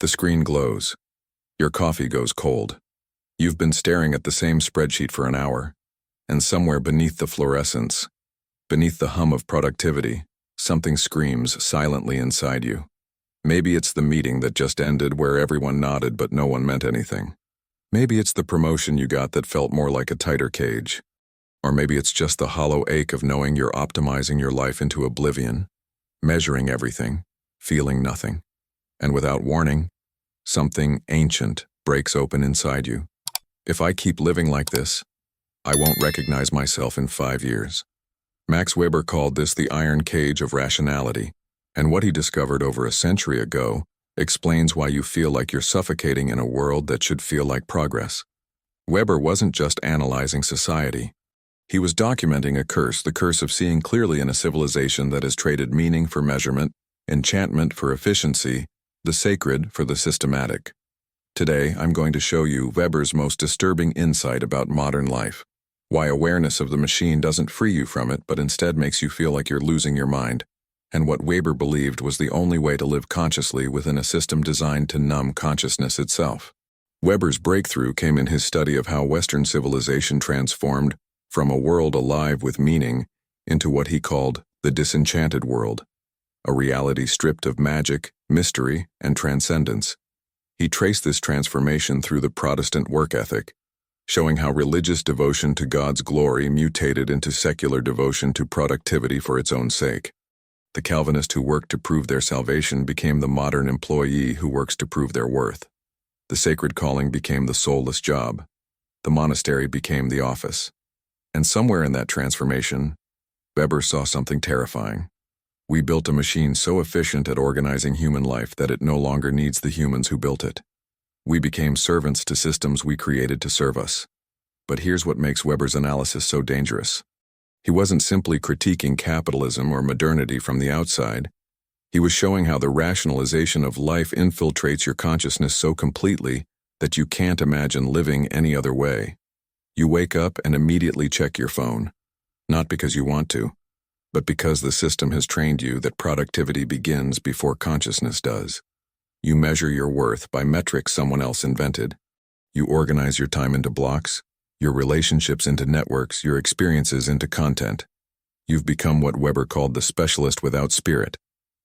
The screen glows. Your coffee goes cold. You've been staring at the same spreadsheet for an hour, and somewhere beneath the fluorescence, beneath the hum of productivity, something screams silently inside you. Maybe it's the meeting that just ended where everyone nodded but no one meant anything. Maybe it's the promotion you got that felt more like a tighter cage. Or maybe it's just the hollow ache of knowing you're optimizing your life into oblivion, measuring everything, feeling nothing. And without warning, something ancient breaks open inside you. If I keep living like this, I won't recognize myself in 5 years. Max Weber called this the iron cage of rationality, and what he discovered over a century ago explains why you feel like you're suffocating in a world that should feel like progress. Weber wasn't just analyzing society. He was documenting a curse, the curse of seeing clearly in a civilization that has traded meaning for measurement, enchantment for efficiency, the sacred for the systematic. Today, I'm going to show you Weber's most disturbing insight about modern life, why awareness of the machine doesn't free you from it but instead makes you feel like you're losing your mind, and what Weber believed was the only way to live consciously within a system designed to numb consciousness itself. Weber's breakthrough came in his study of how Western civilization transformed from a world alive with meaning into what he called the disenchanted world, a reality stripped of magic, mystery, and transcendence. He traced this transformation through the Protestant work ethic, showing how religious devotion to God's glory mutated into secular devotion to productivity for its own sake. The Calvinist who worked to prove their salvation became the modern employee who works to prove their worth. The sacred calling became the soulless job. The monastery became the office. And somewhere in that transformation, Weber saw something terrifying. We built a machine so efficient at organizing human life that it no longer needs the humans who built it. We became servants to systems we created to serve us. But here's what makes Weber's analysis so dangerous. He wasn't simply critiquing capitalism or modernity from the outside. He was showing how the rationalization of life infiltrates your consciousness so completely that you can't imagine living any other way. You wake up and immediately check your phone, not because you want to, but because the system has trained you that productivity begins before consciousness does. You measure your worth by metrics someone else invented. You organize your time into blocks, your relationships into networks, your experiences into content. You've become what Weber called the specialist without spirit,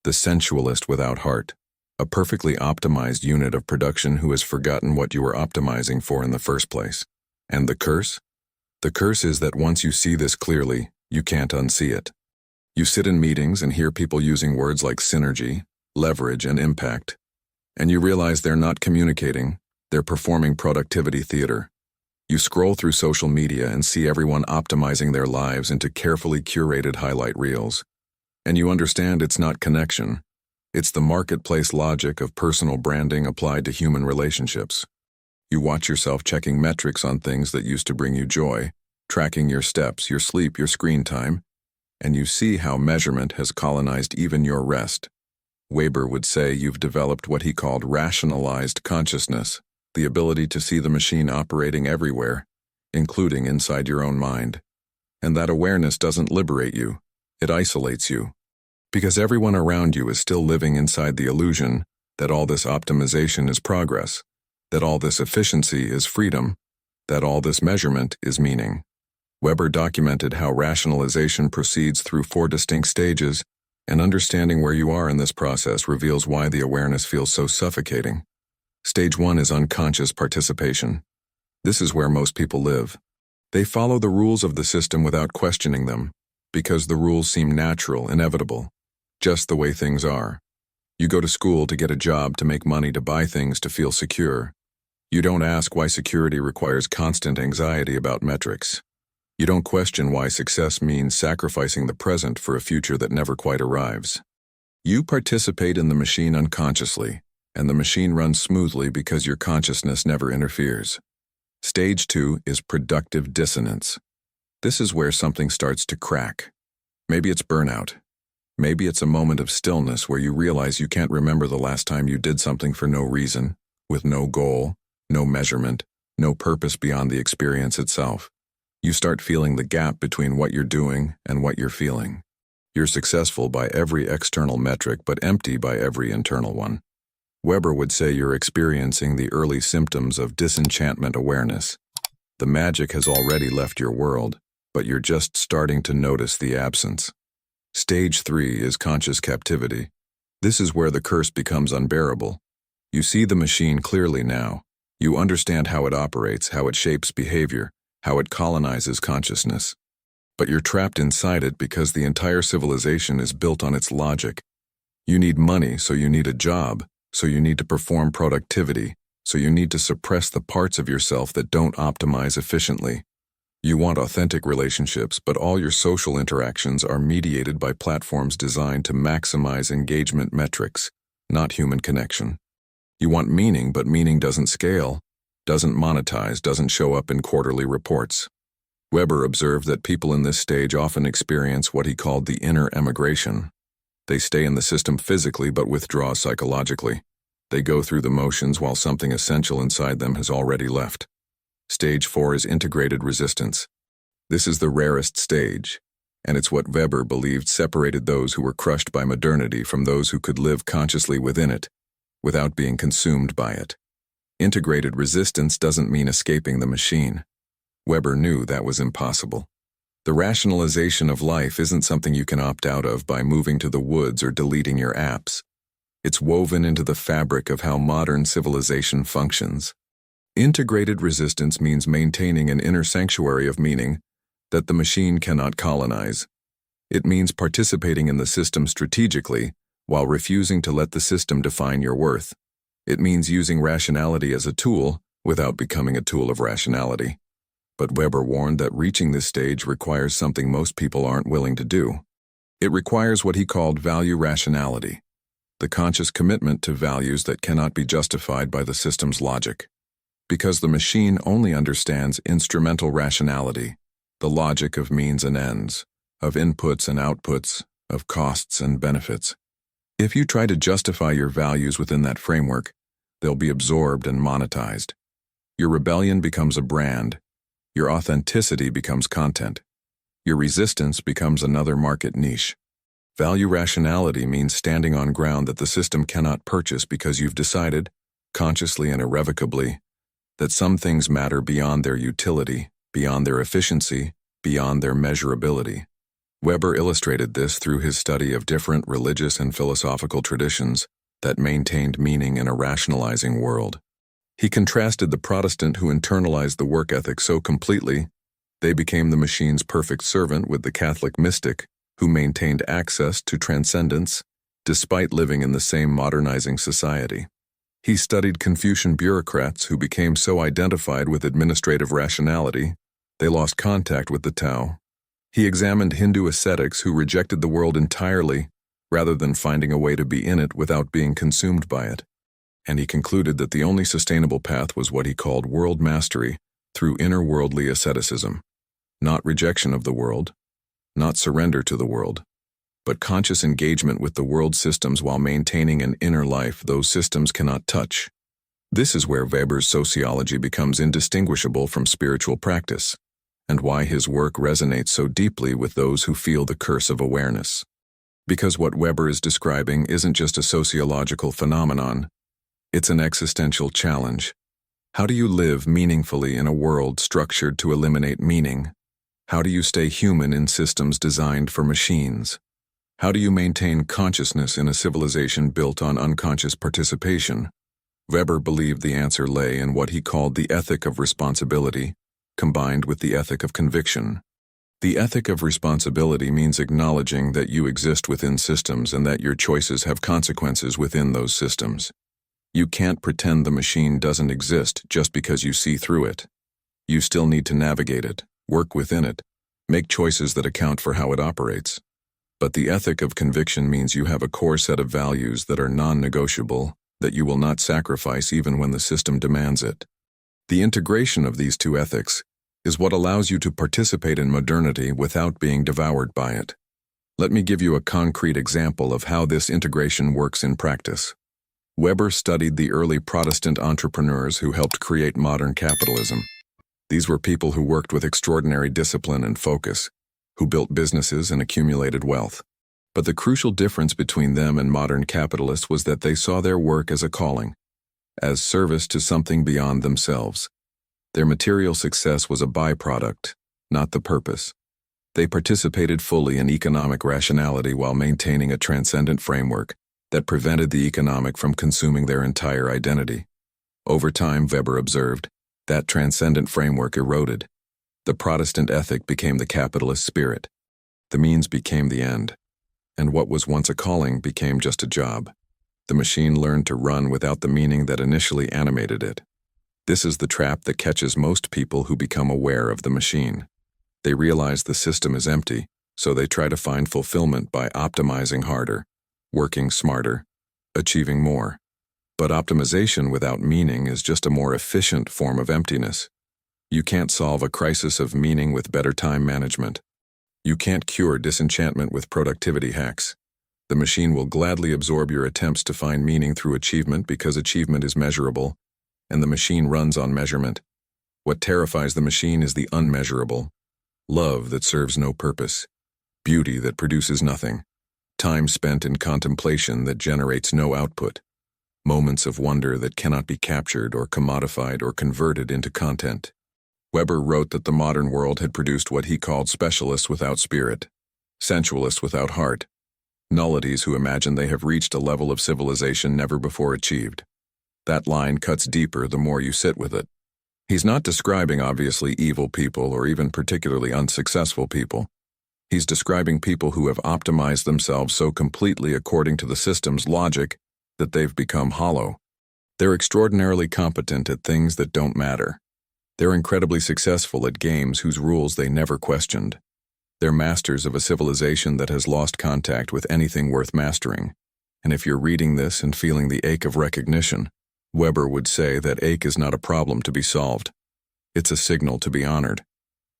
the sensualist without heart, a perfectly optimized unit of production who has forgotten what you were optimizing for in the first place. And the curse? The curse is that once you see this clearly, you can't unsee it. You sit in meetings and hear people using words like synergy, leverage, and impact, and you realize they're not communicating, they're performing productivity theater. You scroll through social media and see everyone optimizing their lives into carefully curated highlight reels. And you understand it's not connection. It's the marketplace logic of personal branding applied to human relationships. You watch yourself checking metrics on things that used to bring you joy, tracking your steps, your sleep, your screen time, and you see how measurement has colonized even your rest. Weber would say you've developed what he called rationalized consciousness, the ability to see the machine operating everywhere, including inside your own mind. And that awareness doesn't liberate you, it isolates you. Because everyone around you is still living inside the illusion that all this optimization is progress, that all this efficiency is freedom, that all this measurement is meaning. Weber documented how rationalization proceeds through 4 distinct stages, and understanding where you are in this process reveals why the awareness feels so suffocating. Stage 1 is unconscious participation. This is where most people live. They follow the rules of the system without questioning them, because the rules seem natural, inevitable, just the way things are. You go to school to get a job, to make money, to buy things, to feel secure. You don't ask why security requires constant anxiety about metrics. You don't question why success means sacrificing the present for a future that never quite arrives. You participate in the machine unconsciously, and the machine runs smoothly because your consciousness never interferes. Stage 2 is productive dissonance. This is where something starts to crack. Maybe it's burnout. Maybe it's a moment of stillness where you realize you can't remember the last time you did something for no reason, with no goal, no measurement, no purpose beyond the experience itself. You start feeling the gap between what you're doing and what you're feeling. You're successful by every external metric but empty by every internal one. Weber would say you're experiencing the early symptoms of disenchantment awareness. The magic has already left your world, but you're just starting to notice the absence. Stage 3 is conscious captivity. This is where the curse becomes unbearable. You see the machine clearly now. You understand how it operates, how it shapes behavior, how it colonizes consciousness. But you're trapped inside it because the entire civilization is built on its logic. You need money, so you need a job, so you need to perform productivity, so you need to suppress the parts of yourself that don't optimize efficiently. You want authentic relationships, but all your social interactions are mediated by platforms designed to maximize engagement metrics, not human connection. You want meaning, but meaning doesn't scale, doesn't monetize, doesn't show up in quarterly reports. Weber observed that people in this stage often experience what he called the inner emigration. They stay in the system physically but withdraw psychologically. They go through the motions while something essential inside them has already left. Stage 4 is integrated resistance. This is the rarest stage, and it's what Weber believed separated those who were crushed by modernity from those who could live consciously within it, without being consumed by it. Integrated resistance doesn't mean escaping the machine. Weber knew that was impossible. The rationalization of life isn't something you can opt out of by moving to the woods or deleting your apps. It's woven into the fabric of how modern civilization functions. Integrated resistance means maintaining an inner sanctuary of meaning that the machine cannot colonize. It means participating in the system strategically while refusing to let the system define your worth. It means using rationality as a tool without becoming a tool of rationality. But Weber warned that reaching this stage requires something most people aren't willing to do. It requires what he called value rationality, the conscious commitment to values that cannot be justified by the system's logic. Because the machine only understands instrumental rationality, the logic of means and ends, of inputs and outputs, of costs and benefits. If you try to justify your values within that framework, they'll be absorbed and monetized. Your rebellion becomes a brand. Your authenticity becomes content. Your resistance becomes another market niche. Value rationality means standing on ground that the system cannot purchase because you've decided, consciously and irrevocably, that some things matter beyond their utility, beyond their efficiency, beyond their measurability. Weber illustrated this through his study of different religious and philosophical traditions that maintained meaning in a rationalizing world. He contrasted the Protestant who internalized the work ethic so completely they became the machine's perfect servant with the Catholic mystic who maintained access to transcendence despite living in the same modernizing society. He studied Confucian bureaucrats who became so identified with administrative rationality they lost contact with the Tao. He examined Hindu ascetics who rejected the world entirely rather than finding a way to be in it without being consumed by it. And he concluded that the only sustainable path was what he called world mastery through inner-worldly asceticism. Not rejection of the world, not surrender to the world, but conscious engagement with the world systems while maintaining an inner life those systems cannot touch. This is where Weber's sociology becomes indistinguishable from spiritual practice, and why his work resonates so deeply with those who feel the curse of awareness. Because what Weber is describing isn't just a sociological phenomenon, it's an existential challenge. How do you live meaningfully in a world structured to eliminate meaning? How do you stay human in systems designed for machines? How do you maintain consciousness in a civilization built on unconscious participation? Weber believed the answer lay in what he called the ethic of responsibility, combined with the ethic of conviction. The ethic of responsibility means acknowledging that you exist within systems and that your choices have consequences within those systems. You can't pretend the machine doesn't exist just because you see through it. You still need to navigate it, work within it, make choices that account for how it operates. But the ethic of conviction means you have a core set of values that are non-negotiable, that you will not sacrifice even when the system demands it. The integration of these two ethics is what allows you to participate in modernity without being devoured by it. Let me give you a concrete example of how this integration works in practice. Weber studied the early Protestant entrepreneurs who helped create modern capitalism. These were people who worked with extraordinary discipline and focus, who built businesses and accumulated wealth. But the crucial difference between them and modern capitalists was that they saw their work as a calling, as service to something beyond themselves. Their material success was a byproduct, not the purpose. They participated fully in economic rationality while maintaining a transcendent framework that prevented the economic from consuming their entire identity. Over time, Weber observed, that transcendent framework eroded. The Protestant ethic became the capitalist spirit. The means became the end. And what was once a calling became just a job. The machine learned to run without the meaning that initially animated it. This is the trap that catches most people who become aware of the machine. They realize the system is empty, so they try to find fulfillment by optimizing harder, working smarter, achieving more. But optimization without meaning is just a more efficient form of emptiness. You can't solve a crisis of meaning with better time management. You can't cure disenchantment with productivity hacks. The machine will gladly absorb your attempts to find meaning through achievement because achievement is measurable, and the machine runs on measurement. What terrifies the machine is the unmeasurable. Love that serves no purpose. Beauty that produces nothing. Time spent in contemplation that generates no output. Moments of wonder that cannot be captured or commodified or converted into content. Weber wrote that the modern world had produced what he called specialists without spirit, sensualists without heart, nullities who imagine they have reached a level of civilization never before achieved. That line cuts deeper the more you sit with it. He's not describing obviously evil people or even particularly unsuccessful people. He's describing people who have optimized themselves so completely according to the system's logic that they've become hollow. They're extraordinarily competent at things that don't matter. They're incredibly successful at games whose rules they never questioned. They're masters of a civilization that has lost contact with anything worth mastering. And if you're reading this and feeling the ache of recognition, Weber would say that ache is not a problem to be solved. It's a signal to be honored.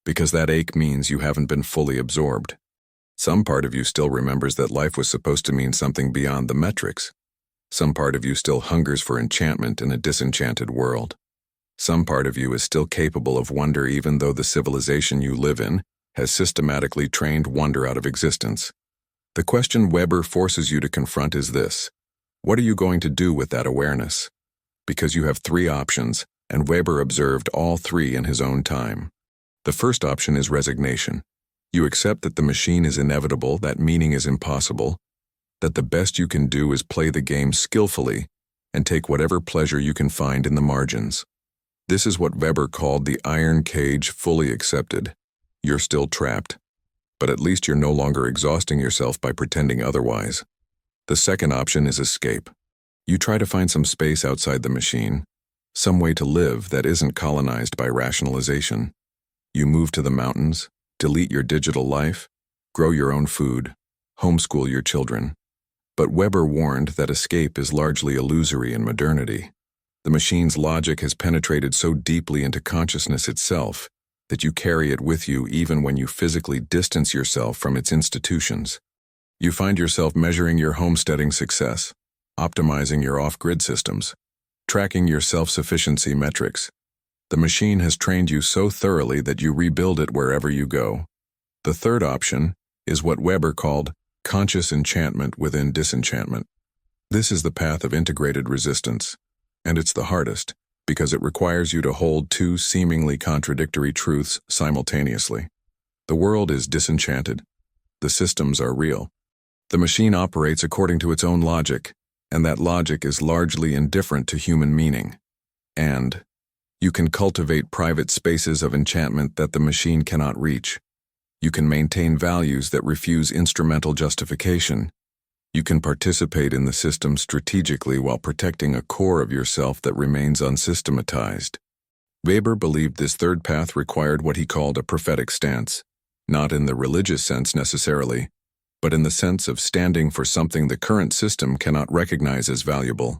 Because that ache means you haven't been fully absorbed. Some part of you still remembers that life was supposed to mean something beyond the metrics. Some part of you still hungers for enchantment in a disenchanted world. Some part of you is still capable of wonder even though the civilization you live in has systematically trained wonder out of existence. The question Weber forces you to confront is this: what are you going to do with that awareness? Because you have three options, and Weber observed all three in his own time. The first option is resignation. You accept that the machine is inevitable, that meaning is impossible, that the best you can do is play the game skillfully and take whatever pleasure you can find in the margins. This is what Weber called the iron cage fully accepted. You're still trapped, but at least you're no longer exhausting yourself by pretending otherwise. The second option is escape. You try to find some space outside the machine, some way to live that isn't colonized by rationalization. You move to the mountains, delete your digital life, grow your own food, homeschool your children. But Weber warned that escape is largely illusory in modernity. The machine's logic has penetrated so deeply into consciousness itself that you carry it with you even when you physically distance yourself from its institutions. You find yourself measuring your homesteading success, optimizing your off-grid systems, tracking your self-sufficiency metrics. The machine has trained you so thoroughly that you rebuild it wherever you go. The third option is what Weber called conscious enchantment within disenchantment. This is the path of integrated resistance, and it's the hardest because it requires you to hold two seemingly contradictory truths simultaneously. The world is disenchanted. The systems are real. The machine operates according to its own logic, and that logic is largely indifferent to human meaning. And you can cultivate private spaces of enchantment that the machine cannot reach. You can maintain values that refuse instrumental justification. You can participate in the system strategically while protecting a core of yourself that remains unsystematized. Weber believed this third path required what he called a prophetic stance, not in the religious sense necessarily, but in the sense of standing for something the current system cannot recognize as valuable.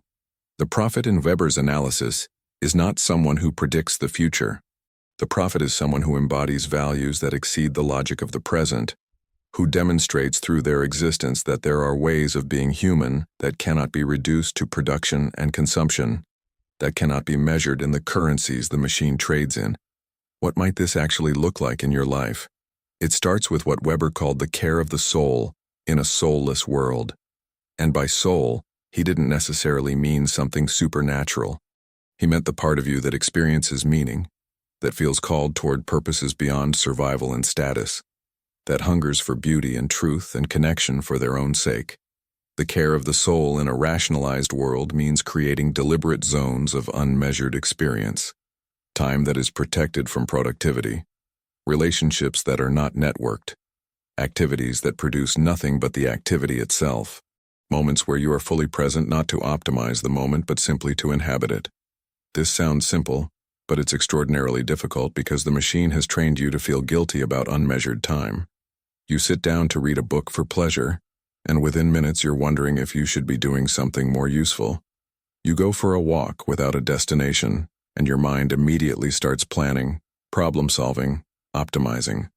The prophet in Weber's analysis is not someone who predicts the future. The prophet is someone who embodies values that exceed the logic of the present, who demonstrates through their existence that there are ways of being human that cannot be reduced to production and consumption, that cannot be measured in the currencies the machine trades in. What might this actually look like in your life? It starts with what Weber called the care of the soul, in a soulless world. And by soul, he didn't necessarily mean something supernatural. He meant the part of you that experiences meaning, that feels called toward purposes beyond survival and status, that hungers for beauty and truth and connection for their own sake. The care of the soul in a rationalized world means creating deliberate zones of unmeasured experience, time that is protected from productivity, relationships that are not networked, activities that produce nothing but the activity itself, moments where you are fully present not to optimize the moment but simply to inhabit it. This sounds simple, but it's extraordinarily difficult because the machine has trained you to feel guilty about unmeasured time. You sit down to read a book for pleasure, and within minutes you're wondering if you should be doing something more useful. You go for a walk without a destination, and your mind immediately starts planning, problem-solving, optimizing.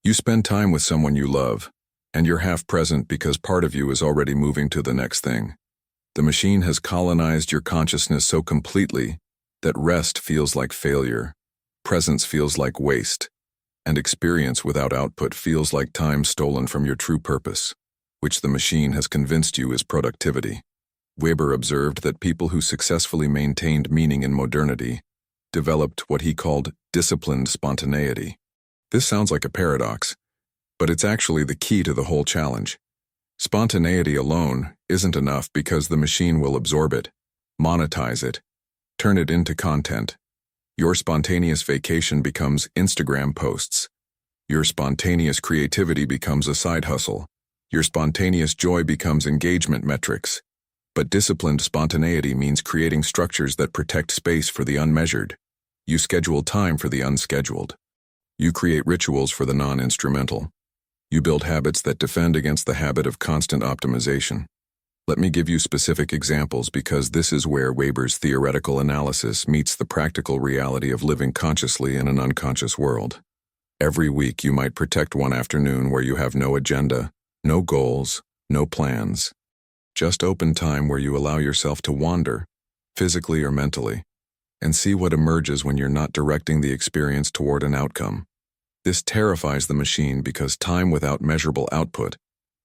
You spend time with someone you love, and you're half present because part of you is already moving to the next thing. The machine has colonized your consciousness so completely that rest feels like failure, presence feels like waste, and experience without output feels like time stolen from your true purpose, which the machine has convinced you is productivity. Weber observed that people who successfully maintained meaning in modernity developed what he called disciplined spontaneity. This sounds like a paradox, but it's actually the key to the whole challenge. Spontaneity alone isn't enough because the machine will absorb it, monetize it, turn it into content. Your spontaneous vacation becomes Instagram posts. Your spontaneous creativity becomes a side hustle. Your spontaneous joy becomes engagement metrics. But disciplined spontaneity means creating structures that protect space for the unmeasured. You schedule time for the unscheduled. You create rituals for the non-instrumental. You build habits that defend against the habit of constant optimization. Let me give you specific examples because this is where Weber's theoretical analysis meets the practical reality of living consciously in an unconscious world. Every week you might protect one afternoon where you have no agenda, no goals, no plans. Just open time where you allow yourself to wander, physically or mentally, and see what emerges when you're not directing the experience toward an outcome. This terrifies the machine because time without measurable output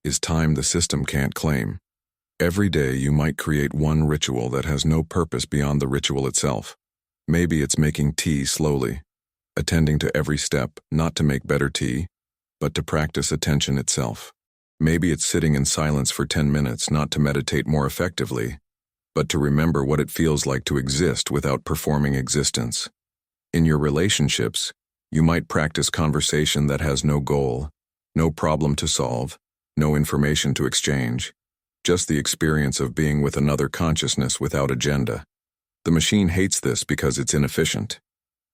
is time the system can't claim. Every day you might create one ritual that has no purpose beyond the ritual itself. Maybe it's making tea slowly, attending to every step, not to make better tea, but to practice attention itself. Maybe it's sitting in silence for 10 minutes, not to meditate more effectively, but to remember what it feels like to exist without performing existence. In your relationships, you might practice conversation that has no goal, no problem to solve, no information to exchange, just the experience of being with another consciousness without agenda. The machine hates this because it's inefficient.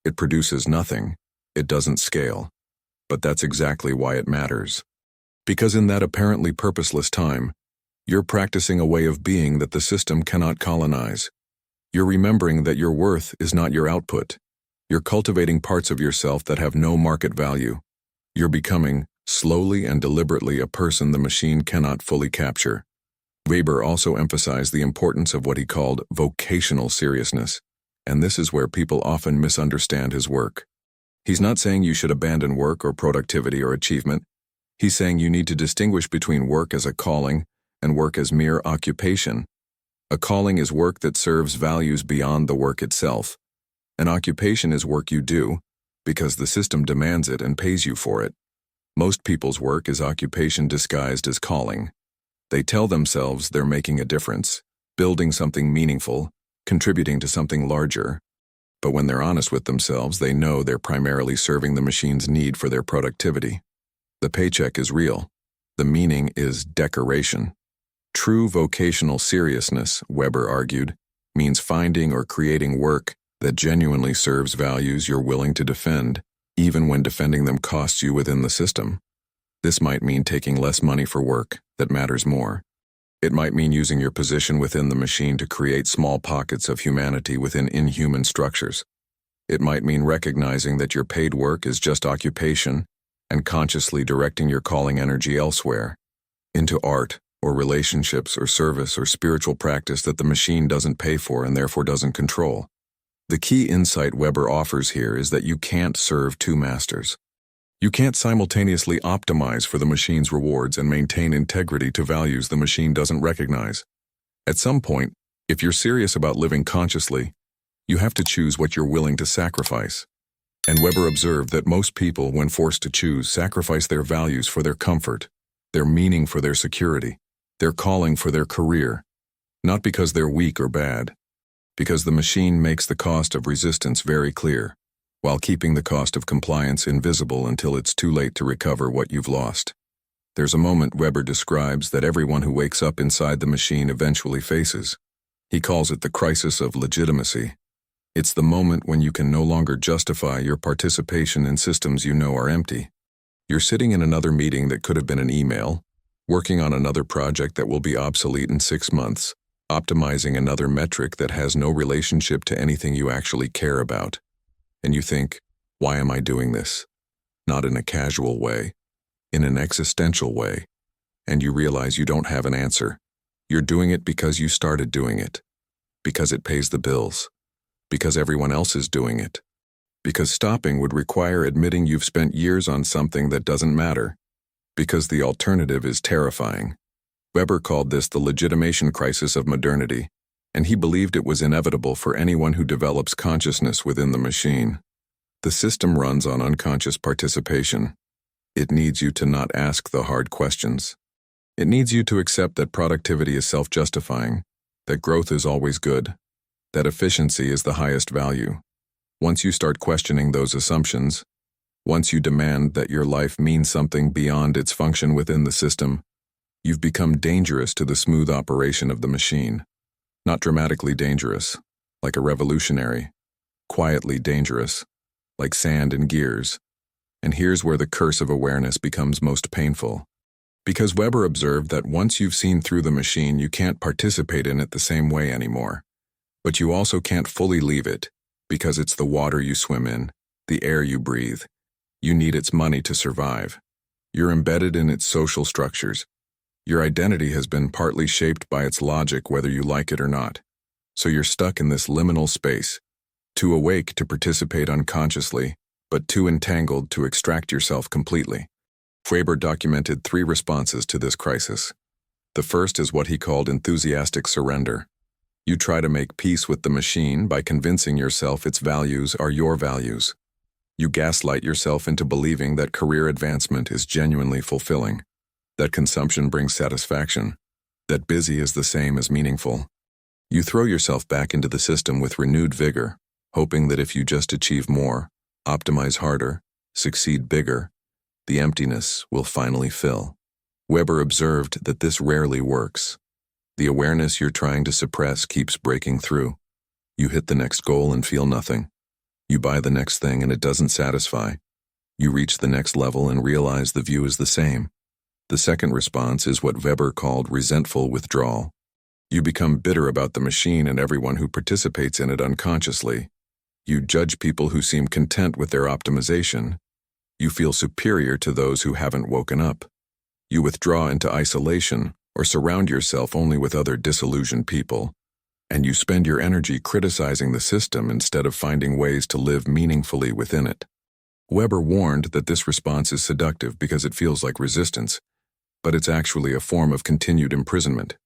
It produces nothing. It doesn't scale. But that's exactly why it matters. Because in that apparently purposeless time, you're practicing a way of being that the system cannot colonize. You're remembering that your worth is not your output. You're cultivating parts of yourself that have no market value. You're becoming, slowly and deliberately, a person the machine cannot fully capture. Weber also emphasized the importance of what he called vocational seriousness, and this is where people often misunderstand his work. He's not saying you should abandon work or productivity or achievement. He's saying you need to distinguish between work as a calling and work as mere occupation. A calling is work that serves values beyond the work itself. An occupation is work you do because the system demands it and pays you for it. Most people's work is occupation disguised as calling. They tell themselves they're making a difference, building something meaningful, contributing to something larger. But when they're honest with themselves, they know they're primarily serving the machine's need for their productivity. The paycheck is real. The meaning is decoration. True vocational seriousness, Weber argued, means finding or creating work that genuinely serves values you're willing to defend, even when defending them costs you within the system. This might mean taking less money for work that matters more. It might mean using your position within the machine to create small pockets of humanity within inhuman structures. It might mean recognizing that your paid work is just occupation and consciously directing your calling energy elsewhere, into art or relationships or service or spiritual practice that the machine doesn't pay for and therefore doesn't control. The key insight Weber offers here is that you can't serve two masters. You can't simultaneously optimize for the machine's rewards and maintain integrity to values the machine doesn't recognize. At some point, if you're serious about living consciously, you have to choose what you're willing to sacrifice. And Weber observed that most people, when forced to choose, sacrifice their values for their comfort, their meaning for their security, their calling for their career, not because they're weak or bad, because the machine makes the cost of resistance very clear, while keeping the cost of compliance invisible until it's too late to recover what you've lost. There's a moment Weber describes that everyone who wakes up inside the machine eventually faces. He calls it the crisis of legitimacy. It's the moment when you can no longer justify your participation in systems you know are empty. You're sitting in another meeting that could have been an email, working on another project that will be obsolete in 6 months, optimizing another metric that has no relationship to anything you actually care about. And you think, why am I doing this? Not in a casual way, in an existential way. And you realize you don't have an answer. You're doing it because you started doing it, because it pays the bills, because everyone else is doing it, because stopping would require admitting you've spent years on something that doesn't matter, because the alternative is terrifying. Weber called this the legitimation crisis of modernity, and he believed it was inevitable for anyone who develops consciousness within the machine. The system runs on unconscious participation. It needs you to not ask the hard questions. It needs you to accept that productivity is self-justifying, that growth is always good, that efficiency is the highest value. Once you start questioning those assumptions, once you demand that your life means something beyond its function within the system, you've become dangerous to the smooth operation of the machine. Not dramatically dangerous, like a revolutionary, quietly dangerous, like sand in gears. And here's where the curse of awareness becomes most painful. Because Weber observed that once you've seen through the machine, you can't participate in it the same way anymore. But you also can't fully leave it, because it's the water you swim in, the air you breathe. You need its money to survive. You're embedded in its social structures. Your identity has been partly shaped by its logic, whether you like it or not. So you're stuck in this liminal space, too awake to participate unconsciously, but too entangled to extract yourself completely. Weber documented 3 responses to this crisis. The first is what he called enthusiastic surrender. You try to make peace with the machine by convincing yourself its values are your values. You gaslight yourself into believing that career advancement is genuinely fulfilling, that consumption brings satisfaction, that busy is the same as meaningful. You throw yourself back into the system with renewed vigor, hoping that if you just achieve more, optimize harder, succeed bigger, the emptiness will finally fill. Weber observed that this rarely works. The awareness you're trying to suppress keeps breaking through. You hit the next goal and feel nothing. You buy the next thing and it doesn't satisfy. You reach the next level and realize the view is the same. The second response is what Weber called resentful withdrawal. You become bitter about the machine and everyone who participates in it unconsciously. You judge people who seem content with their optimization. You feel superior to those who haven't woken up. You withdraw into isolation or surround yourself only with other disillusioned people. And you spend your energy criticizing the system instead of finding ways to live meaningfully within it. Weber warned that this response is seductive because it feels like resistance, but it's actually a form of continued imprisonment.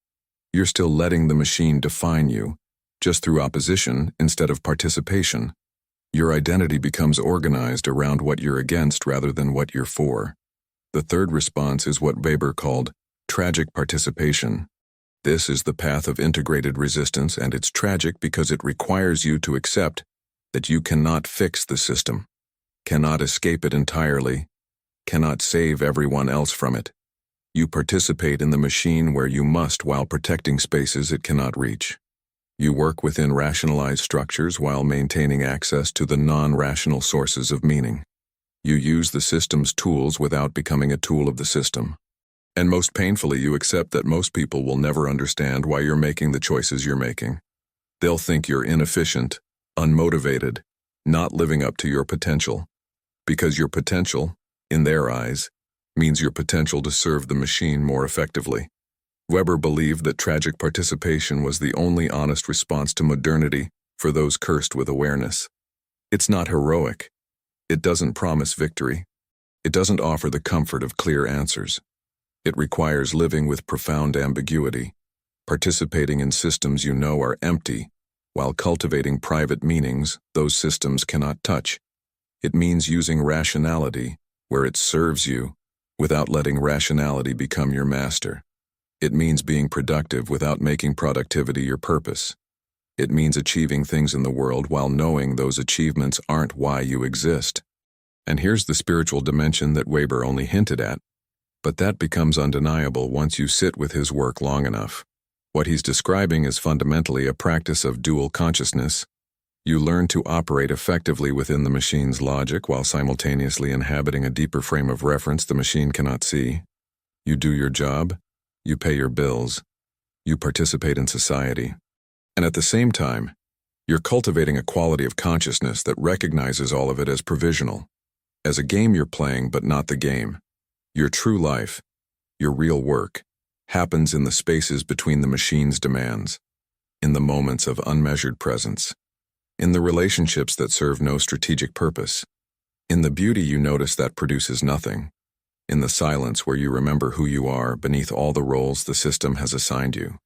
You're still letting the machine define you, just through opposition instead of participation. Your identity becomes organized around what you're against rather than what you're for. The third response is what Weber called tragic participation. This is the path of integrated resistance, and it's tragic because it requires you to accept that you cannot fix the system, cannot escape it entirely, cannot save everyone else from it. You participate in the machine where you must while protecting spaces it cannot reach. You work within rationalized structures while maintaining access to the non-rational sources of meaning. You use the system's tools without becoming a tool of the system. And most painfully, you accept that most people will never understand why you're making the choices you're making. They'll think you're inefficient, unmotivated, not living up to your potential. Because your potential, in their eyes, means your potential to serve the machine more effectively. Weber believed that tragic participation was the only honest response to modernity for those cursed with awareness. It's not heroic. It doesn't promise victory. It doesn't offer the comfort of clear answers. It requires living with profound ambiguity, participating in systems you know are empty, while cultivating private meanings those systems cannot touch. It means using rationality where it serves you, without letting rationality become your master. It means being productive without making productivity your purpose. It means achieving things in the world while knowing those achievements aren't why you exist. And here's the spiritual dimension that Weber only hinted at, but that becomes undeniable once you sit with his work long enough. What he's describing is fundamentally a practice of dual consciousness. You learn to operate effectively within the machine's logic while simultaneously inhabiting a deeper frame of reference the machine cannot see. You do your job, you pay your bills, you participate in society. And at the same time, you're cultivating a quality of consciousness that recognizes all of it as provisional, as a game you're playing but not the game. Your true life, your real work, happens in the spaces between the machine's demands, in the moments of unmeasured presence, in the relationships that serve no strategic purpose, in the beauty you notice that produces nothing, in the silence where you remember who you are beneath all the roles the system has assigned you.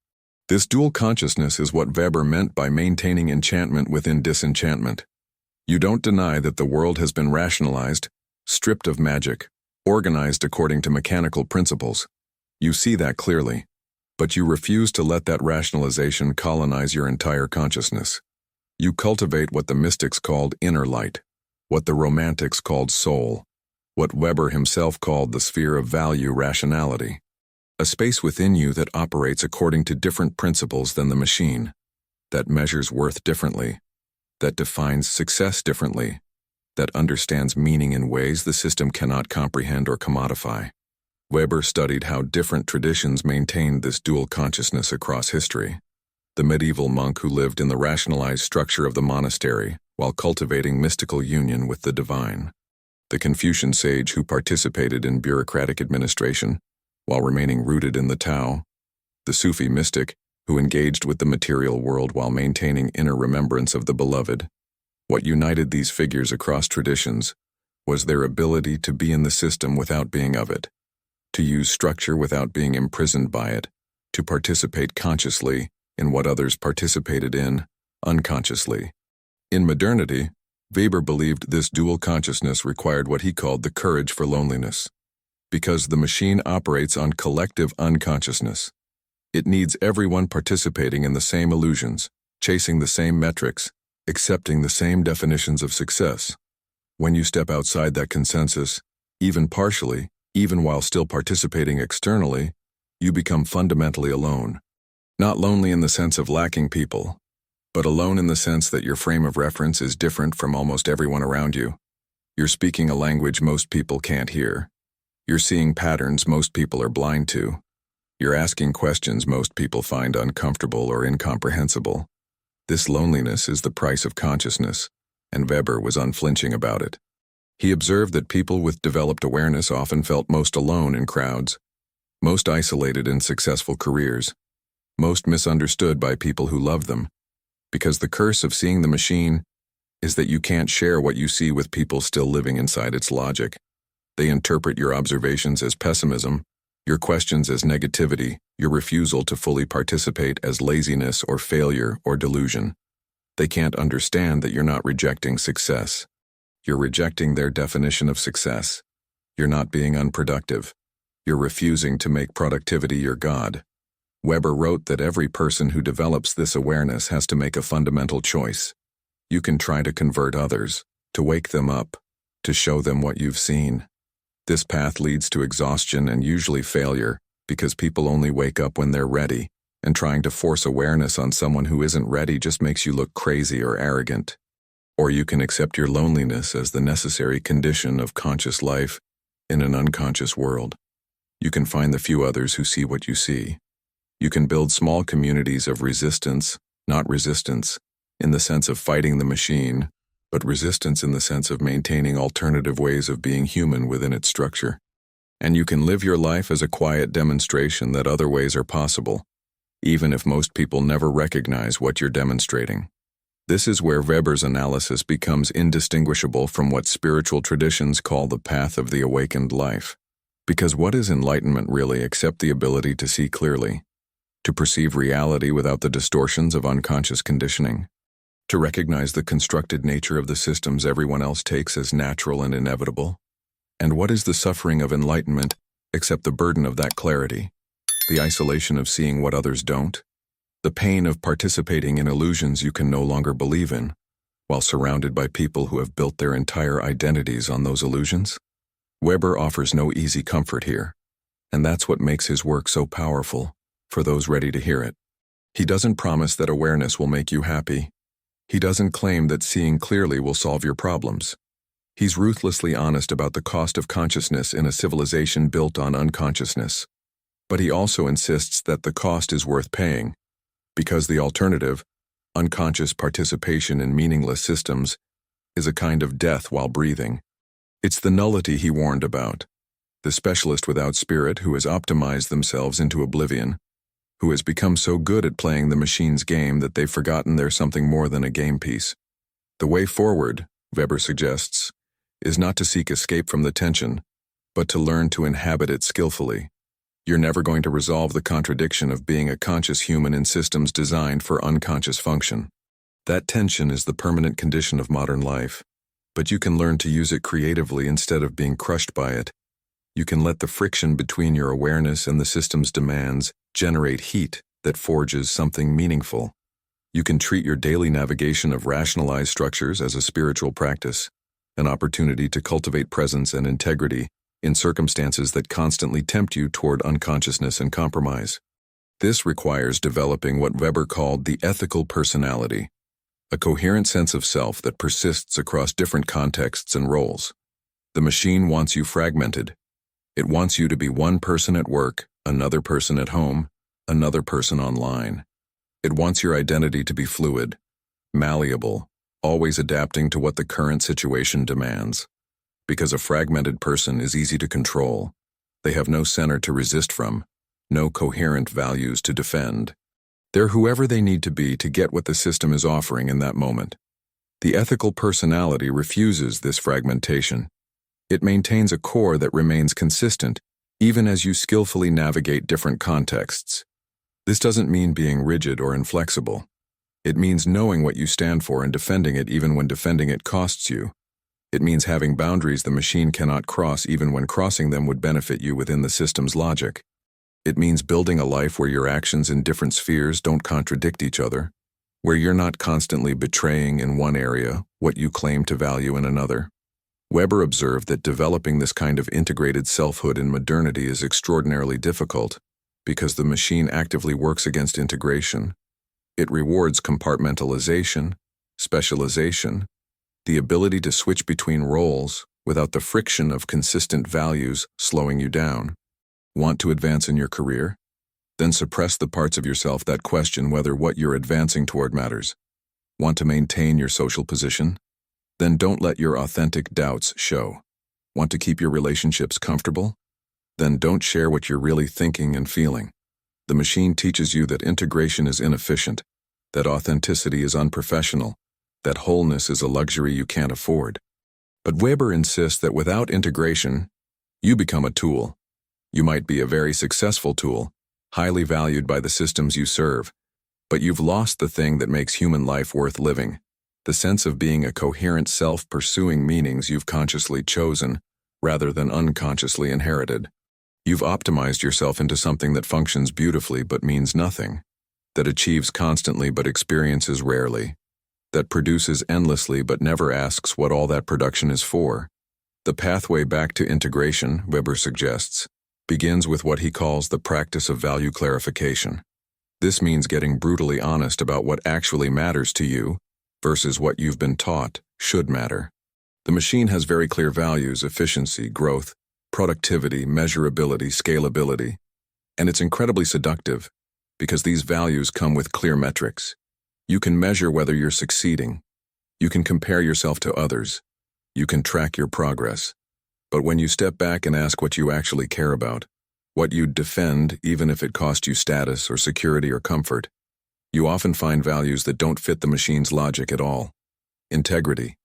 This dual consciousness is what Weber meant by maintaining enchantment within disenchantment. You don't deny that the world has been rationalized, stripped of magic, organized according to mechanical principles. You see that clearly, but you refuse to let that rationalization colonize your entire consciousness. You cultivate what the mystics called inner light, what the romantics called soul, what Weber himself called the sphere of value rationality. A space within you that operates according to different principles than the machine, that measures worth differently, that defines success differently, that understands meaning in ways the system cannot comprehend or commodify. Weber studied how different traditions maintained this dual consciousness across history. The medieval monk who lived in the rationalized structure of the monastery while cultivating mystical union with the divine. The Confucian sage who participated in bureaucratic administration while remaining rooted in the Tao. The Sufi mystic who engaged with the material world while maintaining inner remembrance of the beloved. What united these figures across traditions was their ability to be in the system without being of it, to use structure without being imprisoned by it, to participate consciously in what others participated in unconsciously. In modernity, Weber believed this dual consciousness required what he called the courage for loneliness, because the machine operates on collective unconsciousness. It needs everyone participating in the same illusions, chasing the same metrics, accepting the same definitions of success. When you step outside that consensus, even partially, even while still participating externally, you become fundamentally alone. Not lonely in the sense of lacking people, but alone in the sense that your frame of reference is different from almost everyone around you. You're speaking a language most people can't hear. You're seeing patterns most people are blind to. You're asking questions most people find uncomfortable or incomprehensible. This loneliness is the price of consciousness, and Weber was unflinching about it. He observed that people with developed awareness often felt most alone in crowds, most isolated in successful careers, most misunderstood by people who loved them, because the curse of seeing the machine is that you can't share what you see with people still living inside its logic. They interpret your observations as pessimism, your questions as negativity, your refusal to fully participate as laziness or failure or delusion. They can't understand that you're not rejecting success. You're rejecting their definition of success. You're not being unproductive. You're refusing to make productivity your God. Weber wrote that every person who develops this awareness has to make a fundamental choice. You can try to convert others, to wake them up, to show them what you've seen. This path leads to exhaustion and usually failure, because people only wake up when they're ready, and trying to force awareness on someone who isn't ready just makes you look crazy or arrogant. Or you can accept your loneliness as the necessary condition of conscious life in an unconscious world. You can find the few others who see what you see. You can build small communities of resistance, not resistance, in the sense of fighting the machine, but resistance in the sense of maintaining alternative ways of being human within its structure. And you can live your life as a quiet demonstration that other ways are possible, even if most people never recognize what you're demonstrating. This is where Weber's analysis becomes indistinguishable from what spiritual traditions call the path of the awakened life. Because what is enlightenment really except the ability to see clearly, to perceive reality without the distortions of unconscious conditioning, to recognize the constructed nature of the systems everyone else takes as natural and inevitable? And what is the suffering of enlightenment except the burden of that clarity, the isolation of seeing what others don't, the pain of participating in illusions you can no longer believe in, while surrounded by people who have built their entire identities on those illusions? Weber offers no easy comfort here, and that's what makes his work so powerful for those ready to hear it. He doesn't promise that awareness will make you happy. He doesn't claim that seeing clearly will solve your problems. He's ruthlessly honest about the cost of consciousness in a civilization built on unconsciousness. But he also insists that the cost is worth paying, because the alternative, unconscious participation in meaningless systems, is a kind of death while breathing. It's the nullity he warned about, the specialist without spirit who has optimized themselves into oblivion, who has become so good at playing the machine's game that they've forgotten they're something more than a game piece. The way forward, Weber suggests, is not to seek escape from the tension, but to learn to inhabit it skillfully. You're never going to resolve the contradiction of being a conscious human in systems designed for unconscious function. That tension is the permanent condition of modern life, but you can learn to use it creatively instead of being crushed by it. You can let the friction between your awareness and the system's demands generate heat that forges something meaningful. You can treat your daily navigation of rationalized structures as a spiritual practice, an opportunity to cultivate presence and integrity in circumstances that constantly tempt you toward unconsciousness and compromise. This requires developing what Weber called the ethical personality, a coherent sense of self that persists across different contexts and roles. The machine wants you fragmented. It wants you to be one person at work, another person at home, another person online. It wants your identity to be fluid, malleable, always adapting to what the current situation demands. Because a fragmented person is easy to control, they have no center to resist from, no coherent values to defend. They're whoever they need to be to get what the system is offering in that moment. The ethical personality refuses this fragmentation. It maintains a core that remains consistent, even as you skillfully navigate different contexts. This doesn't mean being rigid or inflexible. It means knowing what you stand for and defending it even when defending it costs you. It means having boundaries the machine cannot cross even when crossing them would benefit you within the system's logic. It means building a life where your actions in different spheres don't contradict each other, where you're not constantly betraying in one area what you claim to value in another. Weber observed that developing this kind of integrated selfhood in modernity is extraordinarily difficult because the machine actively works against integration. It rewards compartmentalization, specialization, the ability to switch between roles without the friction of consistent values slowing you down. Want to advance in your career? Then suppress the parts of yourself that question whether what you're advancing toward matters. Want to maintain your social position? Then don't let your authentic doubts show. Want to keep your relationships comfortable? Then don't share what you're really thinking and feeling. The machine teaches you that integration is inefficient, that authenticity is unprofessional, that wholeness is a luxury you can't afford. But Weber insists that without integration, you become a tool. You might be a very successful tool, highly valued by the systems you serve, but you've lost the thing that makes human life worth living, the sense of being a coherent self pursuing meanings you've consciously chosen rather than unconsciously inherited. You've optimized yourself into something that functions beautifully but means nothing, that achieves constantly but experiences rarely, that produces endlessly but never asks what all that production is for. The pathway back to integration, Weber suggests, begins with what he calls the practice of value clarification. This means getting brutally honest about what actually matters to you versus what you've been taught should matter. The machine has very clear values: efficiency, growth, productivity, measurability, scalability, and it's incredibly seductive because these values come with clear metrics. You can measure whether you're succeeding. You can compare yourself to others. You can track your progress. But when you step back and ask what you actually care about, what you'd defend even if it cost you status or security or comfort, You often find values that don't fit the machine's logic at all. Integrity,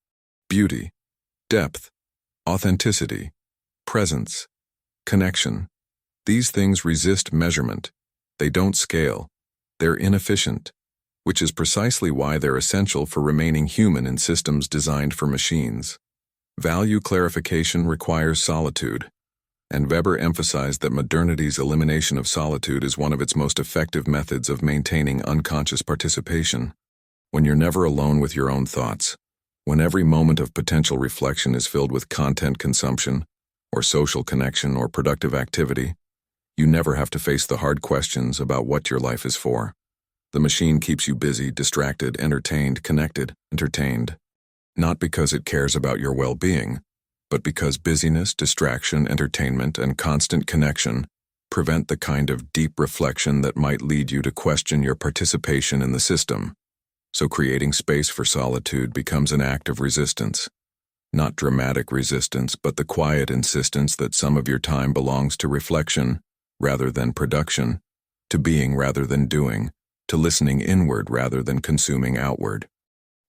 beauty, depth, authenticity, presence, connection. These things resist measurement. They don't scale. They're inefficient, which is precisely why they're essential for remaining human in systems designed for machines. Value clarification requires solitude, and Weber emphasized that modernity's elimination of solitude is one of its most effective methods of maintaining unconscious participation. When you're never alone with your own thoughts, when every moment of potential reflection is filled with content consumption, or social connection, or productive activity, you never have to face the hard questions about what your life is for. The machine keeps you busy, distracted, entertained, connected, entertained. Not because it cares about your well-being, but because busyness, distraction, entertainment, and constant connection prevent the kind of deep reflection that might lead you to question your participation in the system. So creating space for solitude becomes an act of resistance. Not dramatic resistance, but the quiet insistence that some of your time belongs to reflection rather than production, to being rather than doing, to listening inward rather than consuming outward.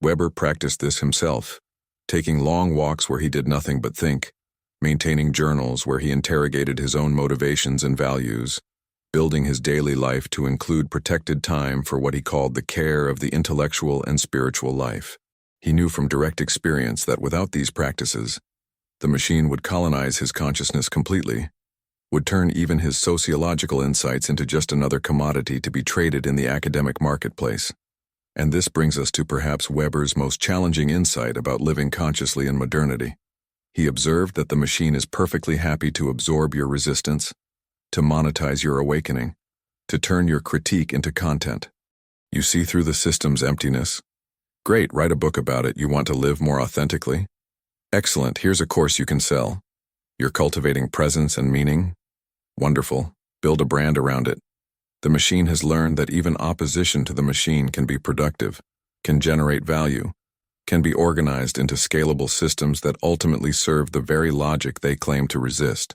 Weber practiced this himself, taking long walks where he did nothing but think, maintaining journals where he interrogated his own motivations and values, building his daily life to include protected time for what he called the care of the intellectual and spiritual life. He knew from direct experience that without these practices, the machine would colonize his consciousness completely, would turn even his sociological insights into just another commodity to be traded in the academic marketplace. And this brings us to perhaps Weber's most challenging insight about living consciously in modernity. He observed that the machine is perfectly happy to absorb your resistance, to monetize your awakening, to turn your critique into content. You see through the system's emptiness? Great, write a book about it. You want to live more authentically? Excellent, here's a course you can sell. You're cultivating presence and meaning? Wonderful, build a brand around it. The machine has learned that even opposition to the machine can be productive, can generate value, can be organized into scalable systems that ultimately serve the very logic they claim to resist.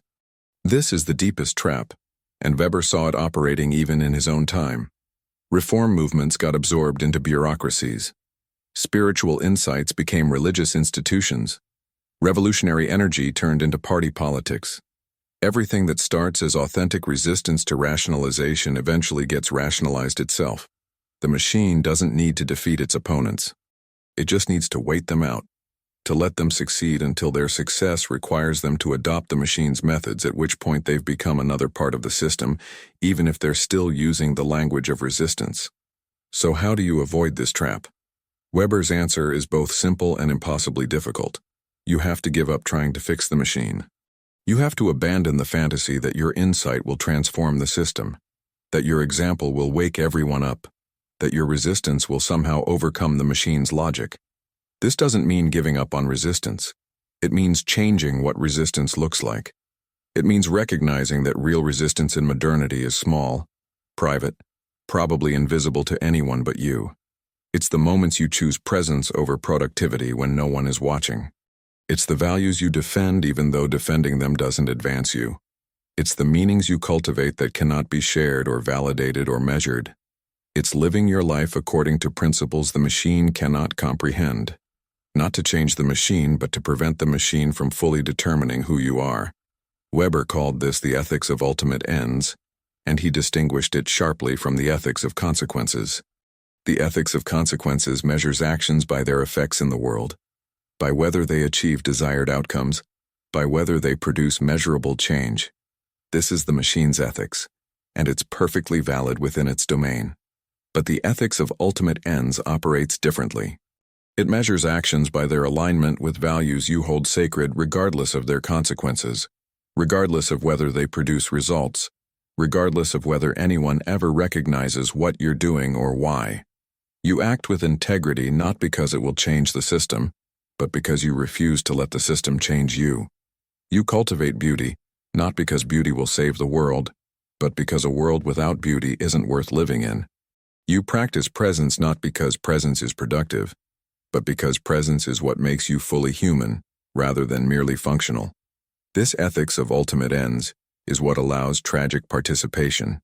This is the deepest trap, and Weber saw it operating even in his own time. Reform movements got absorbed into bureaucracies. Spiritual insights became religious institutions. Revolutionary energy turned into party politics. Everything that starts as authentic resistance to rationalization eventually gets rationalized itself. The machine doesn't need to defeat its opponents. It just needs to wait them out, to let them succeed until their success requires them to adopt the machine's methods, at which point they've become another part of the system, even if they're still using the language of resistance. So how do you avoid this trap? Weber's answer is both simple and impossibly difficult. You have to give up trying to fix the machine. You have to abandon the fantasy that your insight will transform the system, that your example will wake everyone up, that your resistance will somehow overcome the machine's logic. This doesn't mean giving up on resistance. It means changing what resistance looks like. It means recognizing that real resistance in modernity is small, private, probably invisible to anyone but you. It's the moments you choose presence over productivity when no one is watching. It's the values you defend even though defending them doesn't advance you. It's the meanings you cultivate that cannot be shared or validated or measured. It's living your life according to principles the machine cannot comprehend. Not to change the machine, but to prevent the machine from fully determining who you are. Weber called this the ethics of ultimate ends, and he distinguished it sharply from the ethics of consequences. The ethics of consequences measures actions by their effects in the world, by whether they achieve desired outcomes, by whether they produce measurable change. This is the machine's ethics, and it's perfectly valid within its domain. But the ethics of ultimate ends operates differently. It measures actions by their alignment with values you hold sacred regardless of their consequences, regardless of whether they produce results, regardless of whether anyone ever recognizes what you're doing or why. You act with integrity not because it will change the system, but because you refuse to let the system change you. You cultivate beauty, not because beauty will save the world, but because a world without beauty isn't worth living in. You practice presence not because presence is productive, but because presence is what makes you fully human, rather than merely functional. This ethics of ultimate ends is what allows tragic participation.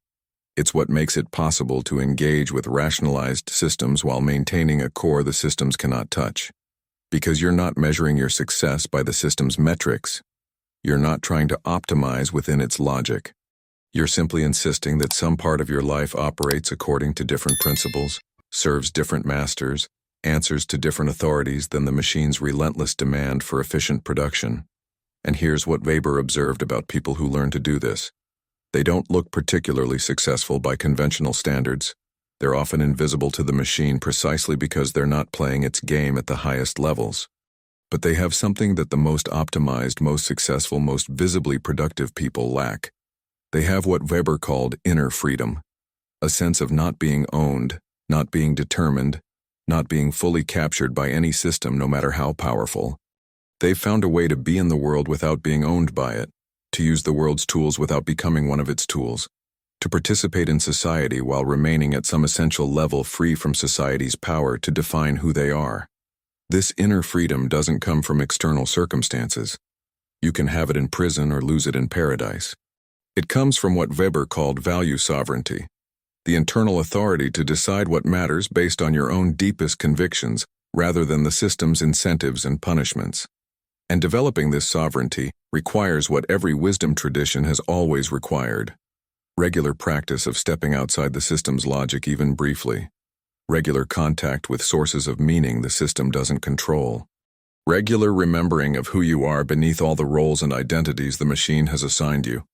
It's what makes it possible to engage with rationalized systems while maintaining a core the systems cannot touch. Because you're not measuring your success by the system's metrics. You're not trying to optimize within its logic. You're simply insisting that some part of your life operates according to different principles, serves different masters, answers to different authorities than the machine's relentless demand for efficient production. And here's what Weber observed about people who learn to do this. They don't look particularly successful by conventional standards. They're often invisible to the machine precisely because they're not playing its game at the highest levels. But they have something that the most optimized, most successful, most visibly productive people lack. They have what Weber called inner freedom, a sense of not being owned, not being determined, not being fully captured by any system no matter how powerful. They've found a way to be in the world without being owned by it, to use the world's tools without becoming one of its tools, to participate in society while remaining at some essential level free from society's power to define who they are. This inner freedom doesn't come from external circumstances. You can have it in prison or lose it in paradise. It comes from what Weber called value sovereignty, the internal authority to decide what matters based on your own deepest convictions rather than the system's incentives and punishments. And developing this sovereignty requires what every wisdom tradition has always required: regular practice of stepping outside the system's logic even briefly, regular contact with sources of meaning the system doesn't control, regular remembering of who you are beneath all the roles and identities the machine has assigned you.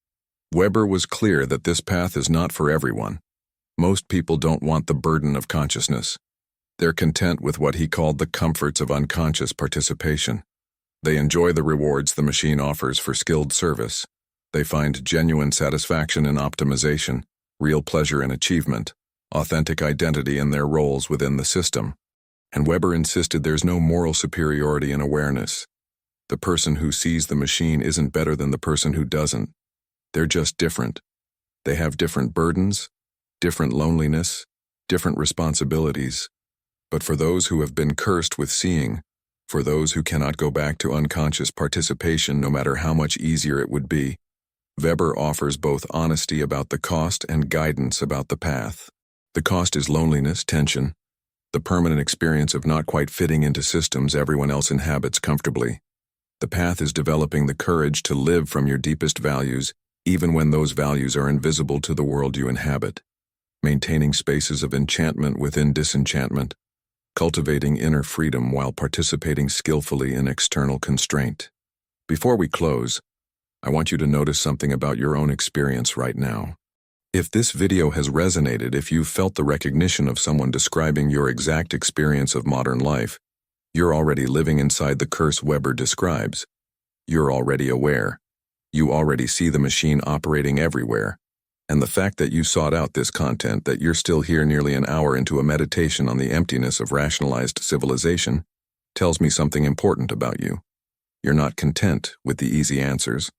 Weber was clear that this path is not for everyone. Most people don't want the burden of consciousness. They're content with what he called the comforts of unconscious participation. They enjoy the rewards the machine offers for skilled service. They find genuine satisfaction in optimization, real pleasure in achievement, authentic identity in their roles within the system. And Weber insisted there's no moral superiority in awareness. The person who sees the machine isn't better than the person who doesn't. They're just different. They have different burdens, different loneliness, different responsibilities. But for those who have been cursed with seeing, for those who cannot go back to unconscious participation no matter how much easier it would be, Weber offers both honesty about the cost and guidance about the path. The cost is loneliness, tension, the permanent experience of not quite fitting into systems everyone else inhabits comfortably. The path is developing the courage to live from your deepest values, even when those values are invisible to the world you inhabit. Maintaining spaces of enchantment within disenchantment, cultivating inner freedom while participating skillfully in external constraint. Before we close, I want you to notice something about your own experience right now. If this video has resonated, if you've felt the recognition of someone describing your exact experience of modern life, you're already living inside the curse Weber describes. You're already aware. You already see the machine operating everywhere. And the fact that you sought out this content, that you're still here nearly an hour into a meditation on the emptiness of rationalized civilization, tells me something important about you. You're not content with the easy answers.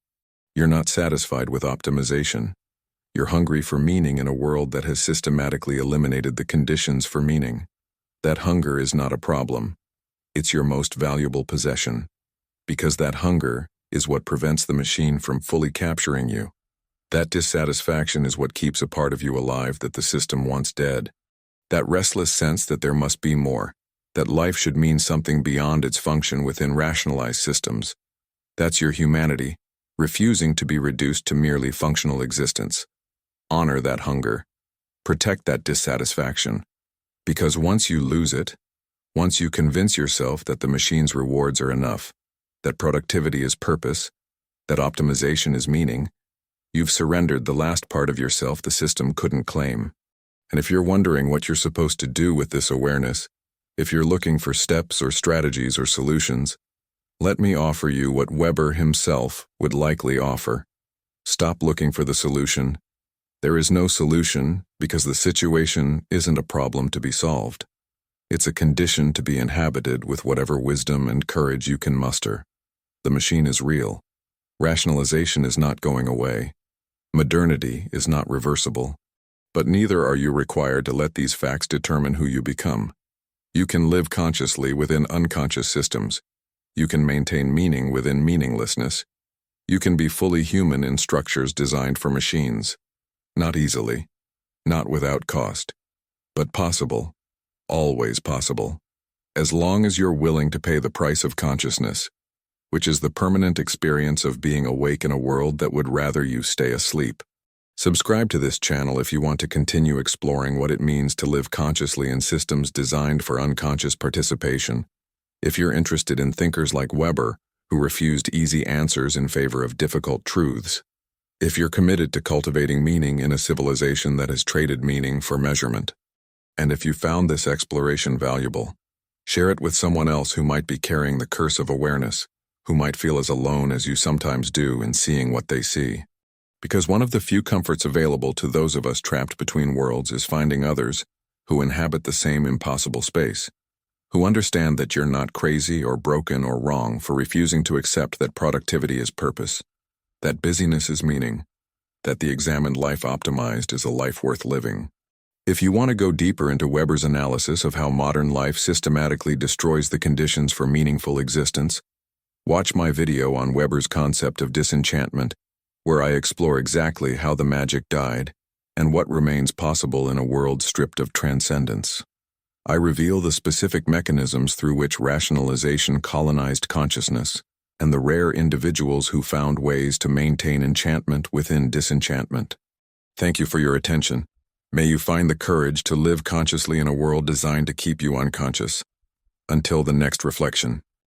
You're not satisfied with optimization. You're hungry for meaning in a world that has systematically eliminated the conditions for meaning. That hunger is not a problem. It's your most valuable possession. Because that hunger is what prevents the machine from fully capturing you. That dissatisfaction is what keeps a part of you alive that the system wants dead. That restless sense that there must be more, that life should mean something beyond its function within rationalized systems. That's your humanity, refusing to be reduced to merely functional existence. Honor that hunger. Protect that dissatisfaction. Because once you lose it, once you convince yourself that the machine's rewards are enough, that productivity is purpose, that optimization is meaning, you've surrendered the last part of yourself the system couldn't claim. And if you're wondering what you're supposed to do with this awareness, if you're looking for steps or strategies or solutions, let me offer you what Weber himself would likely offer. Stop looking for the solution. There is no solution because the situation isn't a problem to be solved. It's a condition to be inhabited with whatever wisdom and courage you can muster. The machine is real. Rationalization is not going away. Modernity is not reversible. But neither are you required to let these facts determine who you become. You can live consciously within unconscious systems. You can maintain meaning within meaninglessness. You can be fully human in structures designed for machines. Not easily. not without cost, but possible, always possible, as long as you're willing to pay the price of consciousness, which is the permanent experience of being awake in a world that would rather you stay asleep. Subscribe to this channel if you want to continue exploring what it means to live consciously in systems designed for unconscious participation. If you're interested in thinkers like Weber, who refused easy answers in favor of difficult truths. If you're committed to cultivating meaning in a civilization that has traded meaning for measurement. And if you found this exploration valuable, share it with someone else who might be carrying the curse of awareness, who might feel as alone as you sometimes do in seeing what they see. Because one of the few comforts available to those of us trapped between worlds is finding others who inhabit the same impossible space, who understand that you're not crazy or broken or wrong for refusing to accept that productivity is purpose, that busyness is meaning, that the examined life optimized is a life worth living. If you want to go deeper into Weber's analysis of how modern life systematically destroys the conditions for meaningful existence, watch my video on Weber's concept of disenchantment, where I explore exactly how the magic died and what remains possible in a world stripped of transcendence. I reveal the specific mechanisms through which rationalization colonized consciousness and the rare individuals who found ways to maintain enchantment within disenchantment. Thank you for your attention. May you find the courage to live consciously in a world designed to keep you unconscious. Until the next reflection.